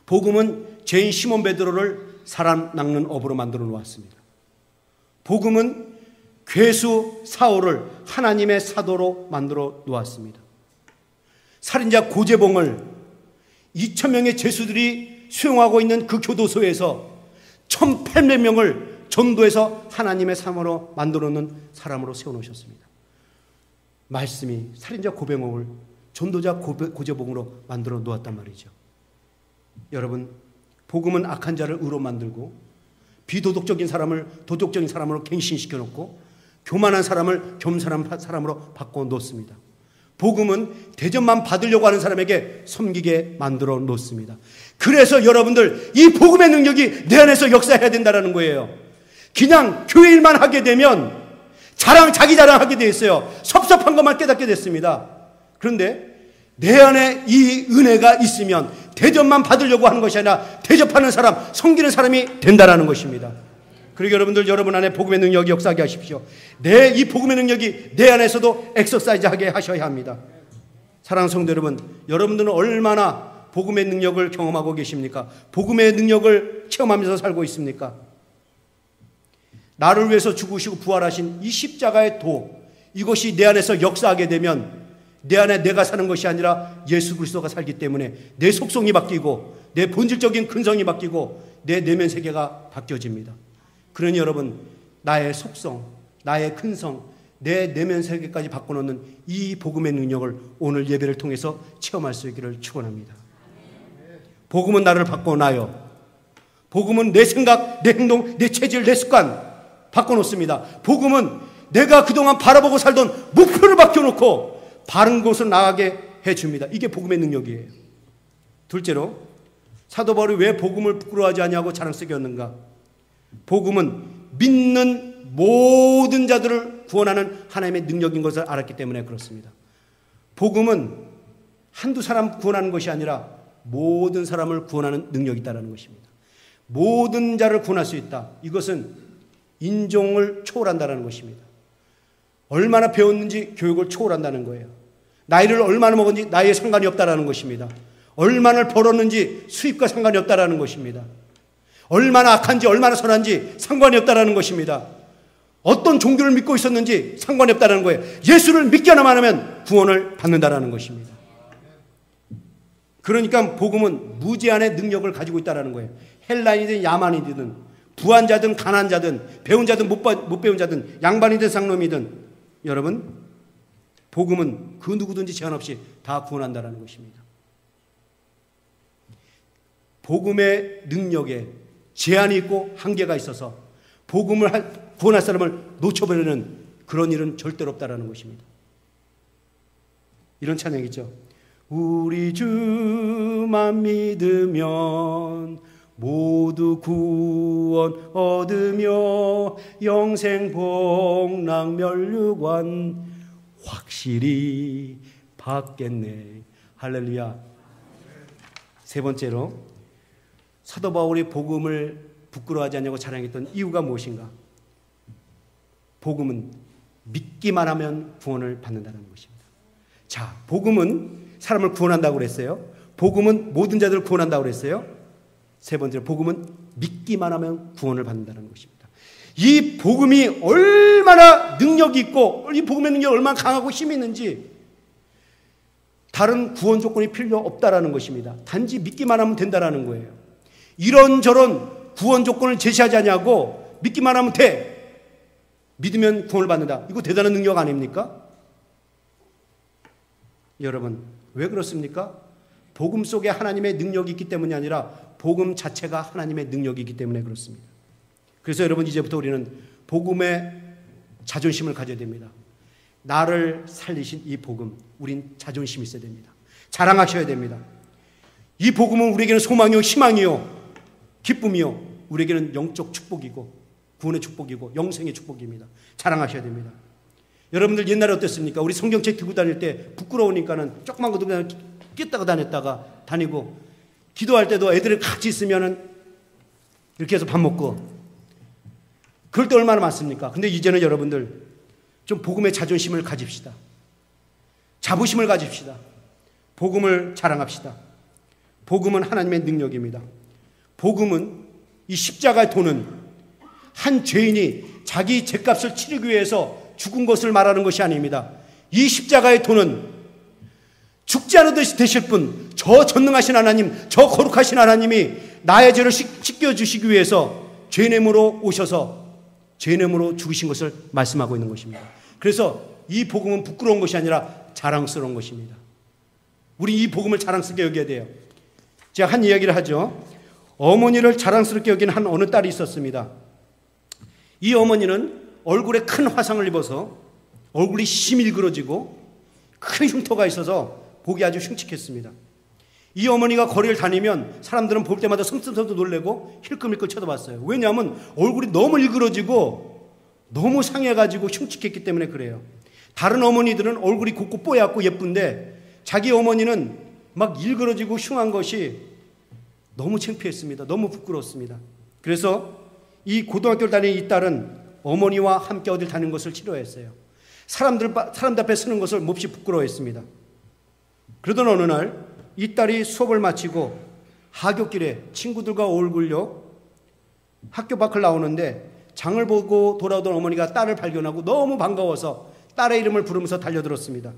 복음은 죄인 시몬 베드로를 사람 낚는 어부로 만들어 놓았습니다. 복음은 괴수 사울을 하나님의 사도로 만들어 놓았습니다. 살인자 고재봉을 2,000명의 죄수들이 수용하고 있는 그 교도소에서 1,800명을 전도해서 하나님의 사람으로 만들어 놓은 사람으로 세워놓으셨습니다. 말씀이 살인자 고재봉을 전도자 고재봉으로 만들어 놓았단 말이죠. 여러분, 복음은 악한 자를 의로 만들고 비도덕적인 사람을 도덕적인 사람으로 갱신시켜 놓고 교만한 사람을 겸손한 사람으로 바꿔 놓습니다. 복음은 대접만 받으려고 하는 사람에게 섬기게 만들어 놓습니다. 그래서 여러분들 이 복음의 능력이 내 안에서 역사해야 된다는 거예요. 그냥 교회 일만 하게 되면 자기 자랑하게 돼 있어요. 섭섭한 것만 깨닫게 됐습니다. 그런데 내 안에 이 은혜가 있으면 대접만 받으려고 하는 것이 아니라 대접하는 사람, 섬기는 사람이 된다라는 것입니다. 그리고 여러분들, 여러분 안에 복음의 능력이 역사하게 하십시오. 이 복음의 능력이 내 안에서도 엑서사이즈하게 하셔야 합니다. 사랑하는 성도 여러분, 여러분들은 얼마나 복음의 능력을 경험하고 계십니까? 복음의 능력을 체험하면서 살고 있습니까? 나를 위해서 죽으시고 부활하신 이 십자가의 도, 이것이 내 안에서 역사하게 되면 내 안에 내가 사는 것이 아니라 예수 그리스도가 살기 때문에 내 속성이 바뀌고 내 본질적인 근성이 바뀌고 내 내면 세계가 바뀌어집니다. 그러니 여러분, 나의 속성, 나의 근성, 내 내면 세계까지 바꿔놓는 이 복음의 능력을 오늘 예배를 통해서 체험할 수 있기를 축원합니다. 복음은 나를 바꿔놔요. 복음은 내 생각, 내 행동, 내 체질, 내 습관 바꿔놓습니다. 복음은 내가 그동안 바라보고 살던 목표를 바뀌어놓고 바른 곳으로 나가게 해줍니다. 이게 복음의 능력이에요. 둘째로, 사도 바울이 왜 복음을 부끄러워하지 아니하고 자랑스럽게 여겼는가? 복음은 믿는 모든 자들을 구원하는 하나님의 능력인 것을 알았기 때문에 그렇습니다. 복음은 한두 사람 구원하는 것이 아니라 모든 사람을 구원하는 능력이 있다는 것입니다. 모든 자를 구원할 수 있다. 이것은 인종을 초월한다는 것입니다. 얼마나 배웠는지 교육을 초월한다는 거예요. 나이를 얼마나 먹었는지 나이에 상관이 없다는 것입니다. 얼마나 벌었는지 수입과 상관이 없다는 것입니다. 얼마나 악한지 얼마나 선한지 상관이 없다는 것입니다. 어떤 종교를 믿고 있었는지 상관이 없다는 거예요. 예수를 믿기만 하면 구원을 받는다는 것입니다. 그러니까 복음은 무제한의 능력을 가지고 있다는 거예요. 헬라인이든 야만이든 부한자든 가난자든 배운 자든 못 배운 자든 양반이든 쌍놈이든 여러분, 복음은 그 누구든지 제한 없이 다 구원한다는 것입니다. 복음의 능력에 제한이 있고 한계가 있어서 복음을 구원할 사람을 놓쳐버리는 그런 일은 절대로 없다는 것입니다. 이런 찬양이죠. 우리 주만 믿으면 모두 구원 얻으며 영생 복락 멸류관 확실히 받겠네. 할렐루야. 세 번째로, 사도 바울이 복음을 부끄러워하지 않냐고 자랑했던 이유가 무엇인가? 복음은 믿기만 하면 구원을 받는다는 것입니다. 자, 복음은 사람을 구원한다고 그랬어요. 복음은 모든 자들을 구원한다고 그랬어요. 세 번째로, 복음은 믿기만 하면 구원을 받는다는 것입니다. 이 복음이 얼마나 능력이 있고 이 복음의 능력이 얼마나 강하고 힘이 있는지 다른 구원 조건이 필요 없다라는 것입니다. 단지 믿기만 하면 된다라는 거예요. 이런저런 구원 조건을 제시하지 않냐고 믿기만 하면 돼. 믿으면 구원을 받는다. 이거 대단한 능력 아닙니까? 여러분, 왜 그렇습니까? 복음 속에 하나님의 능력이 있기 때문이 아니라 복음 자체가 하나님의 능력이기 때문에 그렇습니다. 그래서 여러분, 이제부터 우리는 복음의 자존심을 가져야 됩니다. 나를 살리신 이 복음, 우린 자존심이 있어야 됩니다. 자랑하셔야 됩니다. 이 복음은 우리에게는 소망이요, 희망이요, 기쁨이요, 우리에게는 영적 축복이고 구원의 축복이고 영생의 축복입니다. 자랑하셔야 됩니다. 여러분들 옛날에 어땠습니까? 우리 성경책 들고 다닐 때 부끄러우니까는 조그만 것도 그냥 꼈다가 다니고 기도할 때도 애들이 같이 있으면은 이렇게 해서 밥 먹고 그럴 때 얼마나 많습니까? 근데 이제는 여러분들 좀 복음의 자존심을 가집시다. 자부심을 가집시다. 복음을 자랑합시다. 복음은 하나님의 능력입니다. 복음은 이 십자가의 도는 한 죄인이 자기 죄값을 치르기 위해서 죽은 것을 말하는 것이 아닙니다. 이 십자가의 도는 죽지 않으듯이 되실 분, 저 전능하신 하나님, 저 거룩하신 하나님이 나의 죄를 씻겨주시기 위해서 죄냄으로 오셔서 죄냄으로 죽으신 것을 말씀하고 있는 것입니다. 그래서 이 복음은 부끄러운 것이 아니라 자랑스러운 것입니다. 우리 이 복음을 자랑스럽게 여겨야 돼요. 제가 한 이야기를 하죠. 어머니를 자랑스럽게 여기는 한 어느 딸이 있었습니다. 이 어머니는 얼굴에 큰 화상을 입어서 얼굴이 심히 일그러지고 큰 흉터가 있어서 보기 아주 흉측했습니다. 이 어머니가 거리를 다니면 사람들은 볼 때마다 성슴성도 놀래고 힐끔힐끔 쳐다봤어요. 왜냐하면 얼굴이 너무 일그러지고 너무 상해가지고 흉측했기 때문에 그래요. 다른 어머니들은 얼굴이 곱고 뽀얗고 예쁜데 자기 어머니는 막 일그러지고 흉한 것이 너무 창피했습니다. 너무 부끄러웠습니다. 그래서 이 고등학교를 다니는 이 딸은 어머니와 함께 어딜 다니는 것을 싫어했어요. 사람들 앞에 서는 것을 몹시 부끄러워했습니다. 그러던 어느 날 이 딸이 수업을 마치고 하굣길에 친구들과 어울려 학교 밖을 나오는데 장을 보고 돌아오던 어머니가 딸을 발견하고 너무 반가워서 딸의 이름을 부르면서 달려들었습니다.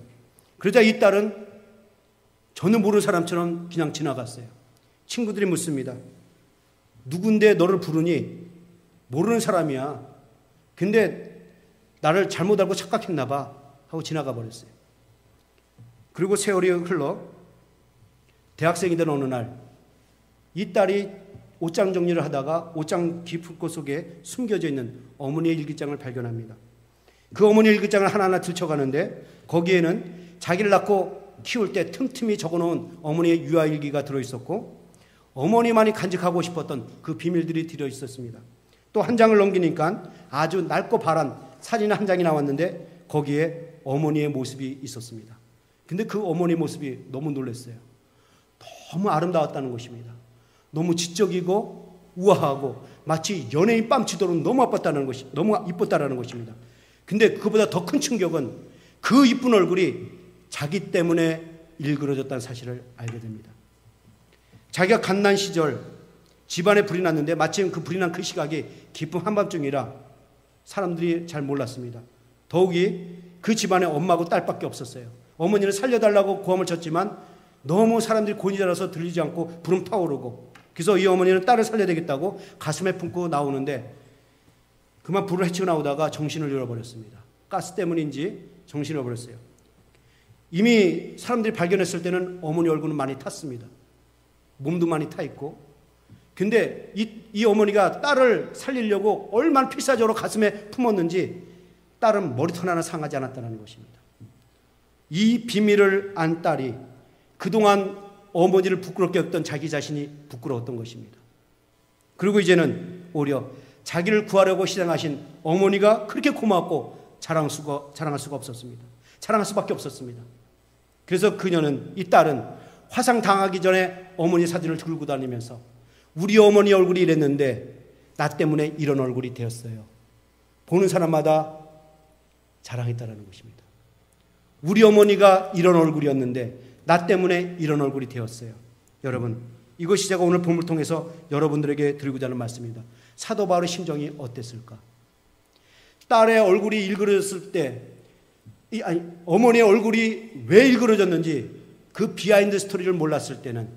그러자 이 딸은 전혀 모르는 사람처럼 그냥 지나갔어요. 친구들이 묻습니다. 누군데 너를 부르니? 모르는 사람이야. 근데 나를 잘못 알고 착각했나 봐 하고 지나가 버렸어요. 그리고 세월이 흘러 대학생이 된 어느 날 이 딸이 옷장 정리를 하다가 옷장 깊은 곳 속에 숨겨져 있는 어머니의 일기장을 발견합니다. 그 어머니의 일기장을 하나하나 들춰가는데 거기에는 자기를 낳고 키울 때 틈틈이 적어놓은 어머니의 유아일기가 들어있었고 어머니만이 간직하고 싶었던 그 비밀들이 들어있었습니다. 또 한 장을 넘기니까 아주 낡고 바란 사진 한 장이 나왔는데 거기에 어머니의 모습이 있었습니다. 근데 그 어머니 모습이 너무 놀랐어요. 너무 아름다웠다는 것입니다. 너무 지적이고 우아하고 마치 연예인 뺨치도록 너무 이뻤다는 것입니다. 근데 그보다 더 큰 충격은 그 이쁜 얼굴이 자기 때문에 일그러졌다는 사실을 알게 됩니다. 자기가 갓난 시절 집안에 불이 났는데 마침 그 불이 난 그 시각이 깊은 한밤중이라 사람들이 잘 몰랐습니다. 더욱이 그 집안에 엄마하고 딸밖에 없었어요. 어머니는 살려달라고 고함을 쳤지만 너무 사람들이 곤이 자라서 들리지 않고 불은 타오르고 그래서 이 어머니는 딸을 살려야 되겠다고 가슴에 품고 나오는데 그만 불을 헤치고 나오다가 정신을 잃어버렸습니다. 가스 때문인지 정신을 잃어버렸어요. 이미 사람들이 발견했을 때는 어머니 얼굴은 많이 탔습니다. 몸도 많이 타 있고 근데 이 어머니가 딸을 살리려고 얼마나 필사적으로 가슴에 품었는지 딸은 머리털 하나 상하지 않았다는 것입니다. 이 비밀을 안 딸이 그동안 어머니를 부끄럽게 했던 자기 자신이 부끄러웠던 것입니다. 그리고 이제는 오히려 자기를 구하려고 시장하신 어머니가 그렇게 고맙고 자랑할 수가 없었습니다. 자랑할 수밖에 없었습니다. 그래서 그녀는 이 딸은 화상 당하기 전에 어머니 사진을 들고 다니면서 우리 어머니 얼굴이 이랬는데 나 때문에 이런 얼굴이 되었어요. 보는 사람마다 자랑했다라는 것입니다. 우리 어머니가 이런 얼굴이었는데 나 때문에 이런 얼굴이 되었어요. 여러분, 이것이 제가 오늘 본문을 통해서 여러분들에게 드리고자 하는 말씀입니다. 사도 바울의 심정이 어땠을까? 딸의 얼굴이 일그러졌을 때 어머니의 얼굴이 왜 일그러졌는지 그 비하인드 스토리를 몰랐을 때는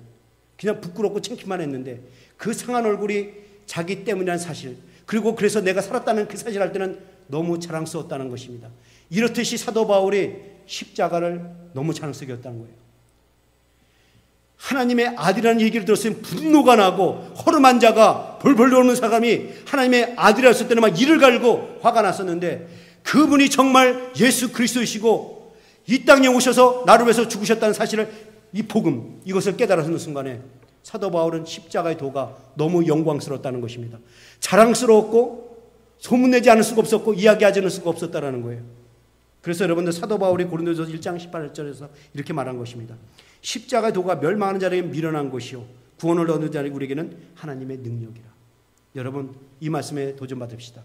그냥 부끄럽고 창피만 했는데 그 상한 얼굴이 자기 때문이라는 사실 그리고 그래서 내가 살았다는 그 사실을 할 때는 너무 자랑스러웠다는 것입니다. 이렇듯이 사도 바울이 십자가를 너무 자랑스럽게 했다는 거예요. 하나님의 아들이라는 얘기를 들었으면 분노가 나고 허름한 자가 벌벌 노는 사람이 하나님의 아들이었을 때는 막 이를 갈고 화가 났었는데 그분이 정말 예수 그리스도이시고 이 땅에 오셔서 나를 위해서 죽으셨다는 사실을 이 복음 이것을 깨달아서는 순간에 사도 바울은 십자가의 도가 너무 영광스러웠다는 것입니다. 자랑스러웠고 소문내지 않을 수가 없었고 이야기하지 않을 수가 없었다는 거예요. 그래서 여러분들 사도 바울이 고린도전서 1장 18절에서 이렇게 말한 것입니다. 십자가의 도가 멸망하는 자에게 미련한 것이요 구원을 얻는 자에게는 하나님의 능력이라. 여러분 이 말씀에 도전받읍시다.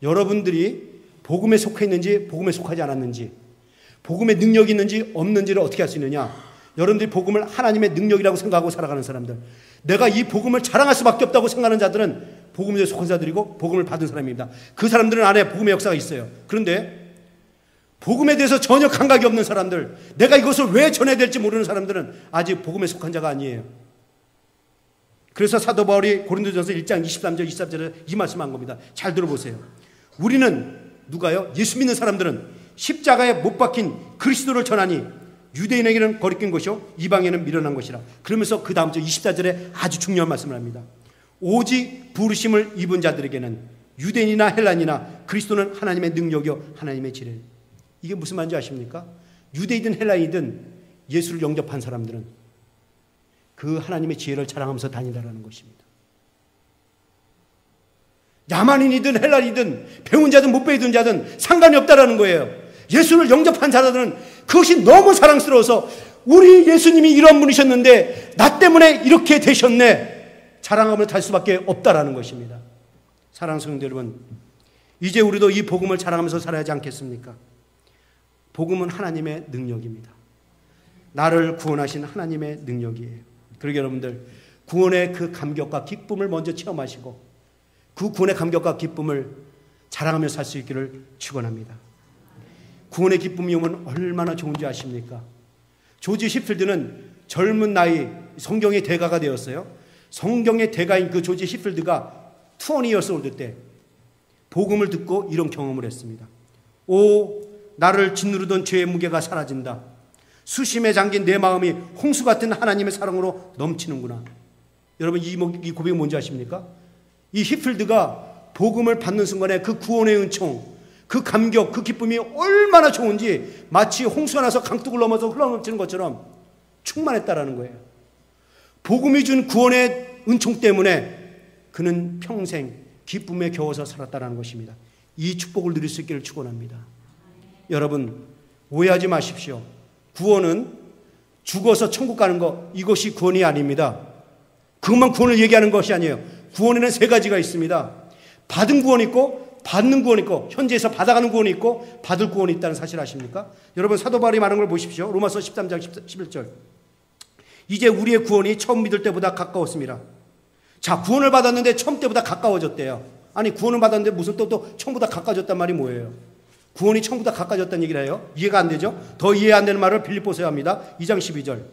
여러분들이 복음에 속해 있는지 복음에 속하지 않았는지 복음의 능력이 있는지 없는지를 어떻게 할 수 있느냐. 여러분들이 복음을 하나님의 능력이라고 생각하고 살아가는 사람들, 내가 이 복음을 자랑할 수밖에 없다고 생각하는 자들은 복음에 속한 자들이고 복음을 받은 사람입니다. 그 사람들은 안에 복음의 역사가 있어요. 그런데 복음에 대해서 전혀 감각이 없는 사람들, 내가 이것을 왜 전해야 될지 모르는 사람들은 아직 복음에 속한 자가 아니에요. 그래서 사도 바울이 고린도전서 1장 23절 24절에 이 말씀한 겁니다. 잘 들어보세요. 우리는 누가요? 예수 믿는 사람들은 십자가에 못 박힌 그리스도를 전하니 유대인에게는 거리낀 것이요 이방에는 미련한 것이라. 그러면서 그 다음 절 24절에 아주 중요한 말씀을 합니다. 오직 부르심을 입은 자들에게는 유대인이나 헬라인이나 그리스도는 하나님의 능력이요 하나님의 지혜. 이게 무슨 말인지 아십니까? 유대이든 헬라이든 예수를 영접한 사람들은 그 하나님의 지혜를 자랑하면서 다닌다는 것입니다. 야만인이든 헬라인이든 배운 자든 못 배운 자든 상관이 없다라는 거예요. 예수를 영접한 자들은 그것이 너무 사랑스러워서 우리 예수님이 이런 분이셨는데 나 때문에 이렇게 되셨네, 자랑하며 달 수밖에 없다라는 것입니다. 사랑하는 성도 여러분, 이제 우리도 이 복음을 자랑하면서 살아야 하지 않겠습니까? 복음은 하나님의 능력입니다. 나를 구원하신 하나님의 능력이에요. 그러게 여러분들, 구원의 그 감격과 기쁨을 먼저 체험하시고 그 구원의 감격과 기쁨을 자랑하며 살 수 있기를 축원합니다. 구원의 기쁨이 오면 얼마나 좋은지 아십니까? 조지 시필드는 젊은 나이 성경의 대가가 되었어요. 성경의 대가인 그 조지 시필드가 20 years old 때 복음을 듣고 이런 경험을 했습니다. 오, 나를 짓누르던 죄의 무게가 사라진다. 수심에 잠긴 내 마음이 홍수 같은 하나님의 사랑으로 넘치는구나. 여러분, 이 고백이 뭔지 아십니까? 이 히필드가 복음을 받는 순간에 그 구원의 은총, 그 감격, 그 기쁨이 얼마나 좋은지 마치 홍수가 나서 강둑을 넘어서 흘러넘치는 것처럼 충만했다라는 거예요. 복음이 준 구원의 은총 때문에 그는 평생 기쁨에 겨워서 살았다는 것입니다. 이 축복을 누릴 수 있기를 축원합니다. 여러분, 오해하지 마십시오. 구원은 죽어서 천국 가는 것, 이것이 구원이 아닙니다. 그것만 구원을 얘기하는 것이 아니에요. 구원에는 3가지가 있습니다. 받은 구원이 있고 받는 구원이 있고, 현재에서 받아가는 구원이 있고 받을 구원이 있다는 사실 아십니까? 여러분, 사도 바울이 말한 걸 보십시오. 로마서 13장 11절. 이제 우리의 구원이 처음 믿을 때보다 가까웠습니다. 자, 구원을 받았는데 처음 때보다 가까워졌대요. 아니, 구원을 받았는데 무슨 또 처음보다 가까워졌단 말이 뭐예요? 구원이 처음보다 가까워졌다는 얘기를 해요? 이해가 안 되죠? 더 이해 안 되는 말을 빌립보서야 합니다. 2장 12절.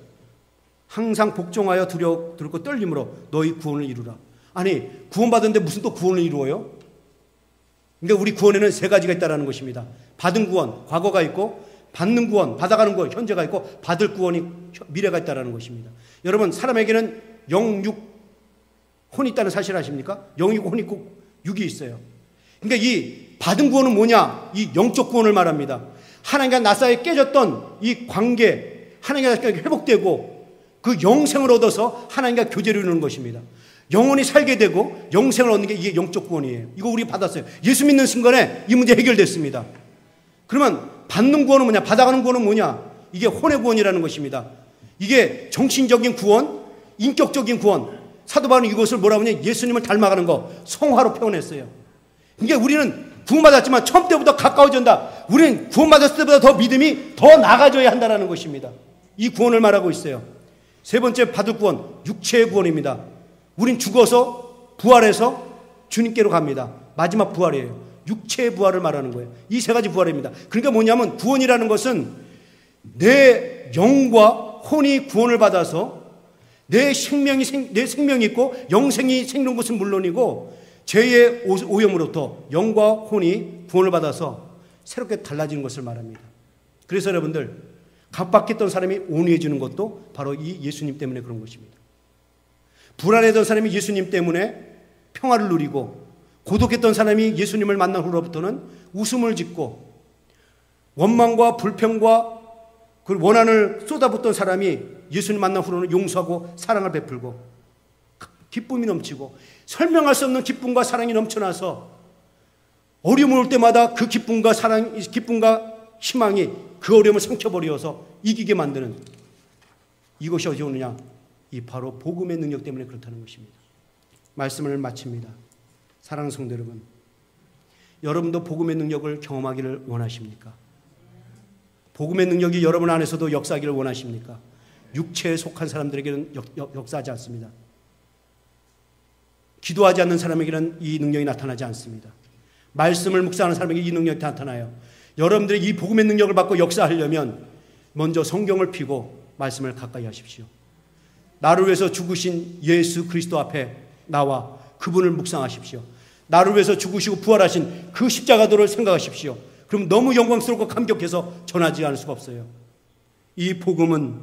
항상 복종하여 두렵고 떨림으로 너희 구원을 이루라. 아니, 구원받았는데 무슨 또 구원을 이루어요? 그러니까 우리 구원에는 3가지가 있다는 것입니다. 받은 구원, 과거가 있고, 받는 구원, 받아가는 구원, 현재가 있고, 받을 구원이 미래가 있다는 것입니다. 여러분, 사람에게는 영, 육, 혼이 있다는 사실 아십니까? 영이 있고 혼이 있고 육이 있어요. 그러니까 이 받은 구원은 뭐냐? 이 영적 구원을 말합니다. 하나님과 나 사이에 깨졌던 이 관계, 하나님과 회복되고 그 영생을 얻어서 하나님과 교제를 이루는 것입니다. 영원히 살게 되고 영생을 얻는 게 이게 영적 구원이에요. 이거 우리 받았어요. 예수 믿는 순간에 이 문제 해결됐습니다. 그러면 받는 구원은 뭐냐? 받아가는 구원은 뭐냐? 이게 혼의 구원이라는 것입니다. 이게 정신적인 구원, 인격적인 구원. 사도 바울은 이것을 뭐라고 하냐? 예수님을 닮아가는 거, 성화로 표현했어요. 그러니까 우리는 구원받았지만 처음 때보다 가까워진다. 우리는 구원받았을 때보다 더 믿음이 더 나아져야 한다는 것입니다. 이 구원을 말하고 있어요. 3번째 받을 구원, 육체의 구원입니다. 우린 죽어서 부활해서 주님께로 갑니다. 마지막 부활이에요. 육체의 부활을 말하는 거예요. 이 3가지 부활입니다. 그러니까 뭐냐면 구원이라는 것은 내 영과 혼이 구원을 받아서 내 생명이 있고 영생이 생기는 것은 물론이고 죄의 오염으로부터 영과 혼이 구원을 받아서 새롭게 달라지는 것을 말합니다. 그래서 여러분들, 각박했던 사람이 온유해지는 것도 바로 이 예수님 때문에 그런 것입니다. 불안했던 사람이 예수님 때문에 평화를 누리고, 고독했던 사람이 예수님을 만난 후로부터는 웃음을 짓고, 원망과 불평과 그 원한을 쏟아붓던 사람이 예수님 만난 후로는 용서하고 사랑을 베풀고 기쁨이 넘치고, 설명할 수 없는 기쁨과 사랑이 넘쳐나서 어려움을 올 때마다 그 기쁨과 희망이 그 어려움을 삼켜버려서 이기게 만드는, 이것이 어디 오느냐? 이 바로 복음의 능력 때문에 그렇다는 것입니다. 말씀을 마칩니다. 사랑하는 성도 여러분, 여러분도 복음의 능력을 경험하기를 원하십니까? 복음의 능력이 여러분 안에서도 역사하기를 원하십니까? 육체에 속한 사람들에게는 역사하지 않습니다. 기도하지 않는 사람에게는 이 능력이 나타나지 않습니다. 말씀을 묵상하는 사람에게 이 능력이 나타나요. 여러분들이 이 복음의 능력을 받고 역사하려면 먼저 성경을 펴고 말씀을 가까이 하십시오. 나를 위해서 죽으신 예수 그리스도 앞에 나와 그분을 묵상하십시오. 나를 위해서 죽으시고 부활하신 그 십자가도를 생각하십시오. 그럼 너무 영광스럽고 감격해서 전하지 않을 수가 없어요. 이 복음은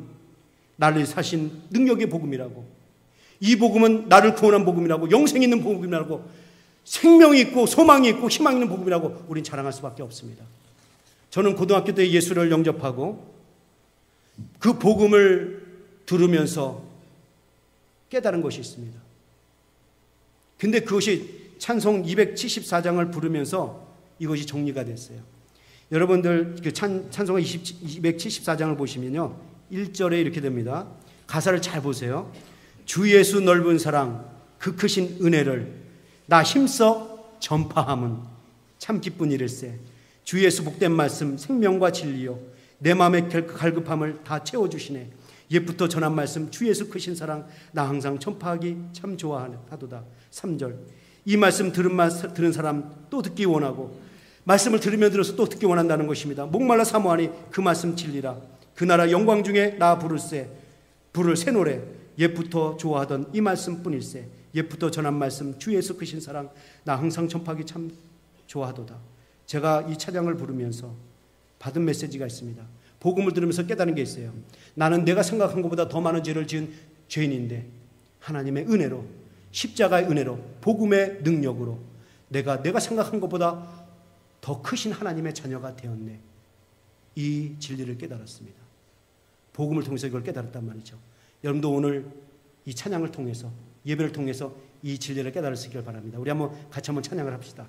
나를 사신 능력의 복음이라고, 이 복음은 나를 구원한 복음이라고, 영생 있는 복음이라고, 생명이 있고 소망이 있고 희망이 있는 복음이라고 우린 자랑할 수밖에 없습니다. 저는 고등학교 때 예수를 영접하고 그 복음을 들으면서 깨달은 것이 있습니다. 근데 그것이 찬송 274장을 부르면서 이것이 정리가 됐어요. 여러분들 그 찬송 274장을 보시면요, 1절에 이렇게 됩니다. 가사를 잘 보세요. 주 예수 넓은 사랑 그 크신 은혜를 나 힘써 전파함은 참 기쁜 일일세. 주 예수 복된 말씀 생명과 진리요 내 마음의 갈급함을 다 채워주시네. 옛부터 전한 말씀 주 예수 크신 사랑 나 항상 전파하기 참 좋아하도다. 3절 이 말씀 들은 사람 또 듣기 원하고 말씀을 들으며 들어서 또 듣기 원한다는 것입니다. 목말라 사모하니 그 말씀 진리라. 그 나라 영광 중에 나 부를 새 노래 옛부터 좋아하던 이 말씀뿐일세. 옛부터 전한 말씀 주 예수 크신 사랑 나 항상 전파하기 참 좋아하도다. 제가 이 찬양을 부르면서 받은 메시지가 있습니다. 복음을 들으면서 깨달은 게 있어요. 나는 내가 생각한 것보다 더 많은 죄를 지은 죄인인데 하나님의 은혜로 십자가의 은혜로 복음의 능력으로 내가 생각한 것보다 더 크신 하나님의 자녀가 되었네. 이 진리를 깨달았습니다. 복음을 통해서 이걸 깨달았단 말이죠. 여러분도 오늘 이 찬양을 통해서 예배를 통해서 이 진리를 깨달으시길 바랍니다. 우리 같이 한번 찬양을 합시다.